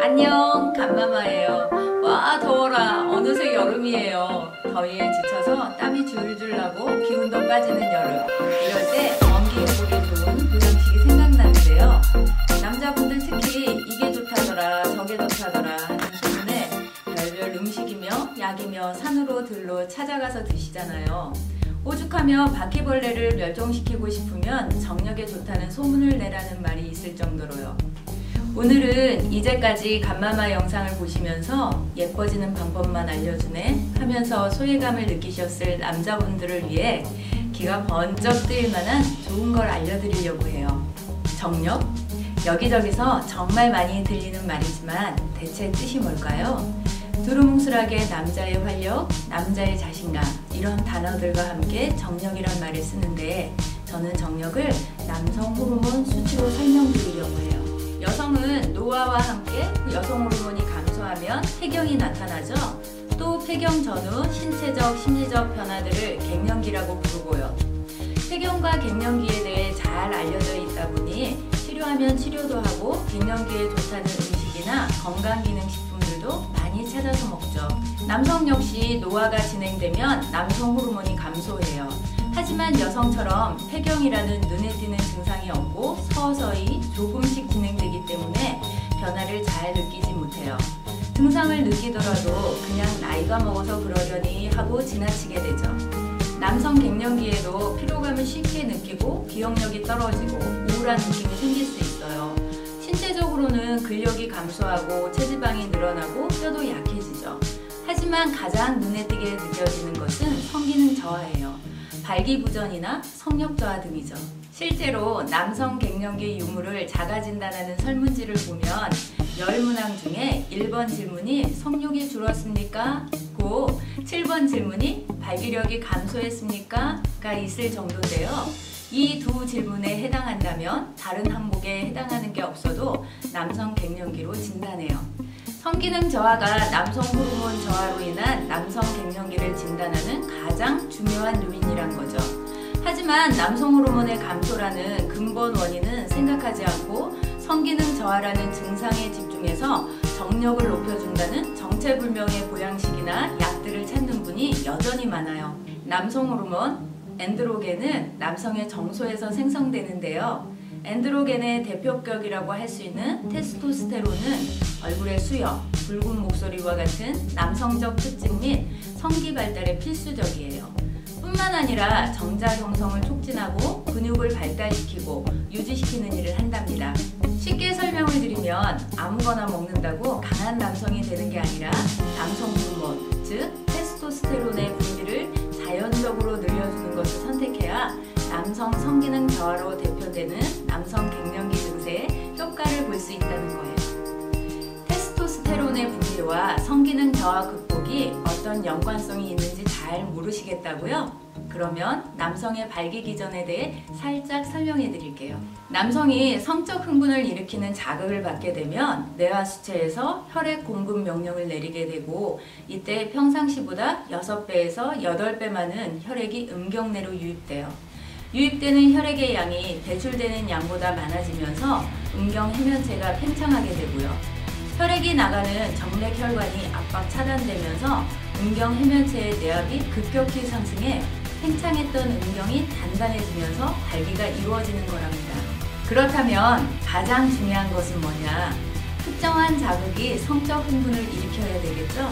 안녕, 간마마예요. 와, 더워라. 어느새 여름이에요. 더위에 지쳐서 땀이 줄줄 나고 기운도 빠지는 여름. 이럴 때 건기회복에 좋은 보양식이 생각나는데요. 남자분들 특히 이게 좋다더라 저게 좋다더라 하는 소문에 별별 음식이며 약이며 산으로 들로 찾아가서 드시잖아요. 오죽하며 바퀴벌레를 멸종시키고 싶으면 정력에 좋다는 소문을 내라는 말이 있을 정도로요. 오늘은 이제까지 간마마 영상을 보시면서 예뻐지는 방법만 알려주네 하면서 소외감을 느끼셨을 남자분들을 위해 기가 번쩍 뜨일 만한 좋은 걸 알려드리려고 해요. 정력? 여기저기서 정말 많이 들리는 말이지만 대체 뜻이 뭘까요? 두루뭉술하게 남자의 활력, 남자의 자신감 이런 단어들과 함께 정력이란 말을 쓰는데 저는 정력을 남성 호르몬 수치로 설명드리려고 해요. 여성은 노화와 함께 여성 호르몬이 감소하면 폐경이 나타나죠. 또 폐경 전후 신체적, 심리적 변화들을 갱년기라고 부르고요. 폐경과 갱년기에 대해 잘 알려져 있다 보니 치료하면 치료도 하고 갱년기에 좋다는 음식이나 건강기능식품들도 많이 찾아서 먹죠. 남성 역시 노화가 진행되면 남성 호르몬이 감소해요. 하지만 여성처럼 폐경이라는 눈에 띄는 증상이 없고 서서히 조금씩 진행되기 때문에 변화를 잘 느끼지 못해요. 증상을 느끼더라도 그냥 나이가 먹어서 그러려니 하고 지나치게 되죠. 남성 갱년기에도 피로감을 쉽게 느끼고 기억력이 떨어지고 우울한 느낌이 생길 수 있어요. 신체적으로는 근력이 감소하고 체지방이 늘어나고 뼈도 약해지죠. 하지만 가장 눈에 띄게 느껴지는 것은 성기능 저하예요. 발기부전이나 성욕 저하 등이죠. 실제로 남성 갱년기 유무를 자가진단하는 설문지를 보면 10문항 중에 1번 질문이 성욕이 줄었습니까? 고 7번 질문이 발기력이 감소했습니까? 가 있을 정도인데요. 이 두 질문에 해당한다면 다른 항목에 해당하는 게 없어도 남성 갱년기로 진단해요. 성기능 저하가 남성 호르몬 저하로 인한 남성 갱년기를 진단하는 가장 중요한 요인이란 거죠. 하지만 남성 호르몬의 감소라는 근본 원인은 생각하지 않고 성기능 저하라는 증상에 집중해서 정력을 높여준다는 정체불명의 보양식이나 약들을 찾는 분이 여전히 많아요. 남성 호르몬, 엔드로겐은 남성의 정소에서 생성되는데요. 엔드로겐의 대표격이라고 할 수 있는 테스토스테론은 얼굴의 수염, 붉은 목소리와 같은 남성적 특징 및 성기 발달에 필수적이에요. 뿐만 아니라 정자 형성을 촉진하고 근육을 발달시키고 유지시키는 일을 한답니다. 쉽게 설명을 드리면 아무거나 먹는다고 강한 남성이 되는 게 아니라 남성 호르몬, 즉 테스토스테론의 분비를 자연적으로 늘려주는 것을 선택해야 남성 성기능 저하로 대표되는 남성 갱년기 증세에 효과를 볼 수 있다는 거예요. 테스토스테론의 분비와 성기능 저하 극복이 어떤 연관성이 있는지 잘 모르시겠다고요? 그러면 남성의 발기 기전에 대해 살짝 설명해 드릴게요. 남성이 성적 흥분을 일으키는 자극을 받게 되면 뇌와 수체에서 혈액 공급 명령을 내리게 되고 이때 평상시보다 6배에서 8배 많은 혈액이 음경내로 유입돼요. 유입되는 혈액의 양이 배출되는 양보다 많아지면서 음경 해면체가 팽창하게 되고요. 혈액이 나가는 정맥 혈관이 압박 차단되면서 음경 해면체의 내압이 급격히 상승해 팽창했던 음경이 단단해지면서 발기가 이루어지는 거랍니다. 그렇다면 가장 중요한 것은 뭐냐? 특정한 자극이 성적 흥분을 일으켜야 되겠죠?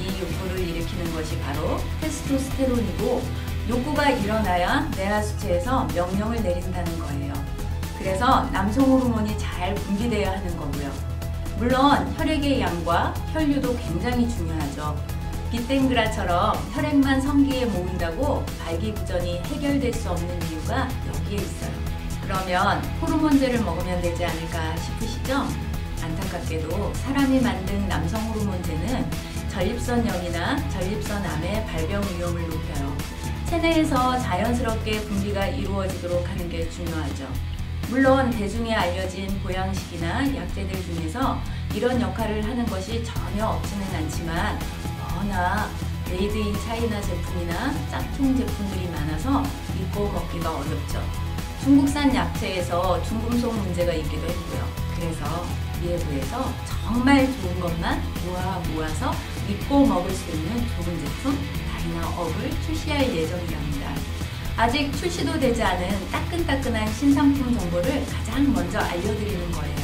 이 욕구를 일으키는 것이 바로 테스토스테론이고 욕구가 일어나야 뇌하 수체에서 명령을 내린다는 거예요. 그래서 남성 호르몬이 잘 분비되어야 하는 거고요. 물론 혈액의 양과 혈류도 굉장히 중요하죠. 빗땡그라처럼 혈액만 성기에 모인다고 발기부전이 해결될 수 없는 이유가 여기에 있어요. 그러면 호르몬제를 먹으면 되지 않을까 싶으시죠? 안타깝게도 사람이 만든 남성 호르몬제는 전립선염이나 전립선암의 발병 위험을 높여요. 체내에서 자연스럽게 분비가 이루어지도록 하는 게 중요하죠. 물론 대중에 알려진 보양식이나 약재들 중에서 이런 역할을 하는 것이 전혀 없지는 않지만 워낙 메이드 인 차이나 제품이나 짝퉁 제품들이 많아서 믿고 먹기가 어렵죠. 중국산 약재에서 중금속 문제가 있기도 했고요. 그래서 미에부에서 정말 좋은 것만 모아서 믿고 먹을 수 있는 좋은 제품 다이나업을 출시할 예정이랍니다. 아직 출시도 되지 않은 따끈따끈한 신상품 정보를 가장 먼저 알려드리는 거예요.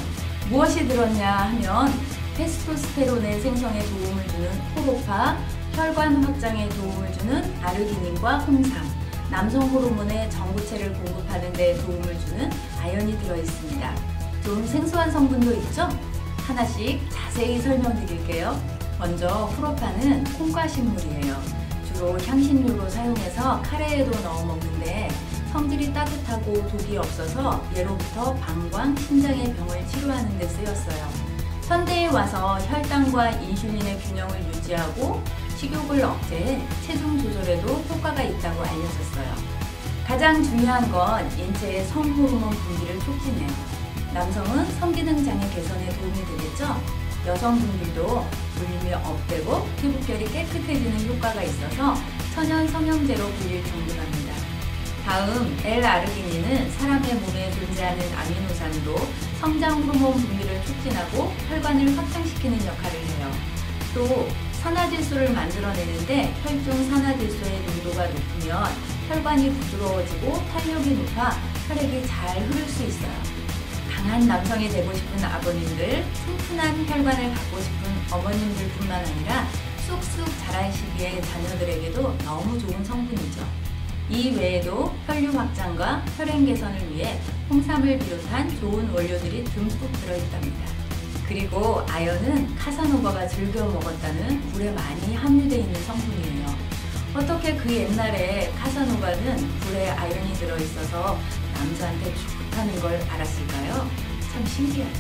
무엇이 들었냐 하면 테스토스테론의 생성에 도움을 주는 호로파, 혈관 확장에 도움을 주는 아르기닌과 홍삼, 남성 호르몬의 전구체를 공급하는 데 도움을 주는 아연이 들어있습니다. 좀 생소한 성분도 있죠? 하나씩 자세히 설명드릴게요. 먼저 호로파는 콩과 식물이에요. 주로 향신료로 사용해서 카레에도 넣어 먹는데 성질이 따뜻하고 독이 없어서 예로부터 방광, 심장의 병을 치료하는 데 쓰였어요. 현대에 와서 혈당과 인슐린의 균형을 유지하고 식욕을 억제해 체중 조절에도 효과가 있다고 알려졌어요. 가장 중요한 건 인체의 성호르몬 분비를 촉진해요. 남성은 성기능 장애 개선에 도움이 되겠죠? 여성분들도 물림이 업되고 피부결이 깨끗해지는 효과가 있어서 천연 성형제로 불릴 정도랍니다. 다음 L-아르기닌은 사람의 몸에 존재하는 아미노산으로 성장 호르몬 분비를 촉진하고 혈관을 확장시키는 역할을 해요. 또 산화질소를 만들어내는데 혈중 산화질소의 농도가 높으면 혈관이 부드러워지고 탄력이 높아 혈액이 잘 흐를 수 있어요. 강한 남성이 되고 싶은 아버님들, 튼튼한 혈관을 갖고 싶은 어머님들 뿐만 아니라 쑥쑥 자랄 시기의 자녀들에게도 너무 좋은 성분이죠. 이 외에도 혈류 확장과 혈행 개선을 위해 홍삼을 비롯한 좋은 원료들이 듬뿍 들어있답니다. 그리고 아연은 카사노바가 즐겨 먹었다는 굴에 많이 함유되어 있는 성분이에요. 어떻게 그 옛날에 카사노바는 굴에 아연이 들어있어서 남자한테 좋다는 걸 알았을까요? 참 신기하죠.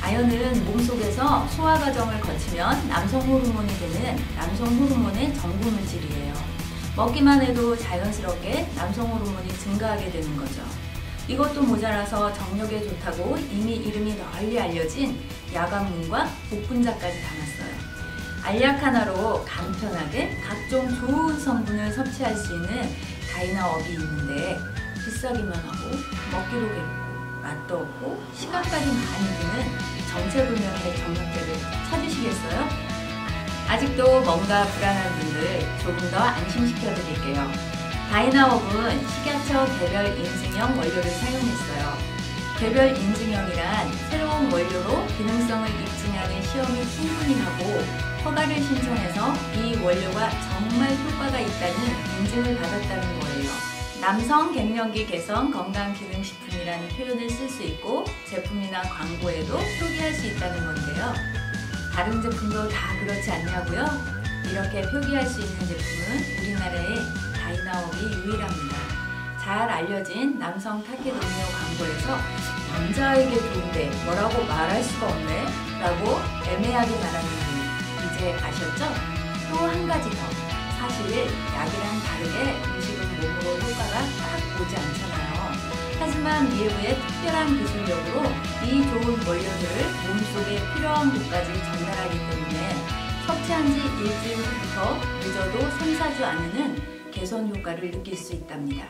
아연은 몸속에서 소화 과정을 거치면 남성 호르몬이 되는 남성 호르몬의 전구 물질이에요. 먹기만 해도 자연스럽게 남성 호르몬이 증가하게 되는 거죠. 이것도 모자라서 정력에 좋다고 이미 이름이 널리 알려진 야간문과 복분자까지 담았어요. 알약 하나로 간편하게 각종 좋은 성분을 섭취할 수 있는 다이나업이 있는데 비싸기만 하고 먹기도 괴롭고 맛도 없고 시간까지 많이 드는 정체불명의 정력제를 찾으시겠어요? 아직도 뭔가 불안한 분들 조금 더 안심시켜 드릴게요. 다이나업은 식약처 개별 인증형 원료를 사용했어요. 개별 인증형이란 새로운 원료로 기능성을 입증하는 시험을 충분히 하고 허가를 신청해서 이 원료가 정말 효과가 있다는 인증을 받았다는 거예요. 남성 갱년기 개선 건강기능식품이라는 표현을 쓸 수 있고 제품이나 광고에도 표기할 수 있다는 건데요. 다른 제품도 다 그렇지 않냐고요? 이렇게 표기할 수 있는 제품은 우리나라에 다이나업이 유일합니다. 잘 알려진 남성 타켓 음료 광고에서 남자에게 좋은데 뭐라고 말할 수가 없네 라고 애매하게 말하는 분 이제 아셨죠? 또 한 가지 더, 사실 약이랑 다르게 음식은 몸으로 효과가 딱 오지 않잖아요. 하지만 미에부의 특별한 기술력으로 이 좋은 원료들을 몸속에 필요한 곳까지 전달하기 때문에 섭취한 지 일주일 후부터 늦어도 3-4주 안에는 개선 효과를 느낄 수 있답니다.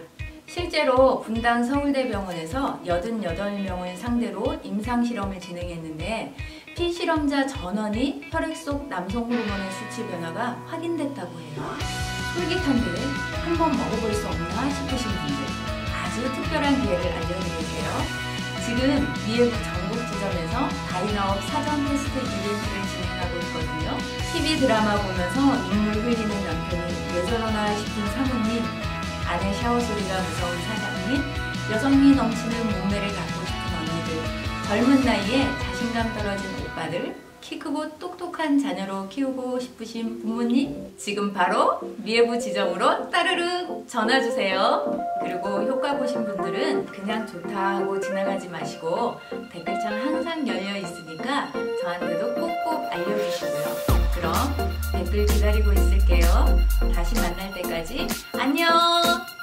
실제로 분당 서울대병원에서 88명을 상대로 임상실험을 진행했는데 피실험자 전원이 혈액 속 남성 호르몬의 수치 변화가 확인됐다고 해요. 솔깃한데 한번 먹어볼 수 없나 싶으신 분들 아주 특별한 기회를 알려드릴게요. 지금 미에부 전국 지점에서 다이나업 사전 테스트 이벤트를 진행하고 있거든요. TV 드라마 보면서 눈물 흘리는 남편이 왜 저러나 싶은 사모님, 아내 샤워 소리가 무서운 사장님, 여성미 넘치는 몸매를 갖고 싶은 언니들, 젊은 나이에 자신감 떨어진 오빠들, 키 크고 똑똑한 자녀로 키우고 싶으신 부모님, 지금 바로 미에부 지점으로 따르릉 전화주세요. 그리고 효과 보신 분들은 그냥 좋다 하고 지나가지 마시고 댓글창 항상 열려 있으니까 저한테도 꼭꼭 알려주시고요. 그럼 댓글 기다리고 있을게요. 다시 만날 때까지 안녕!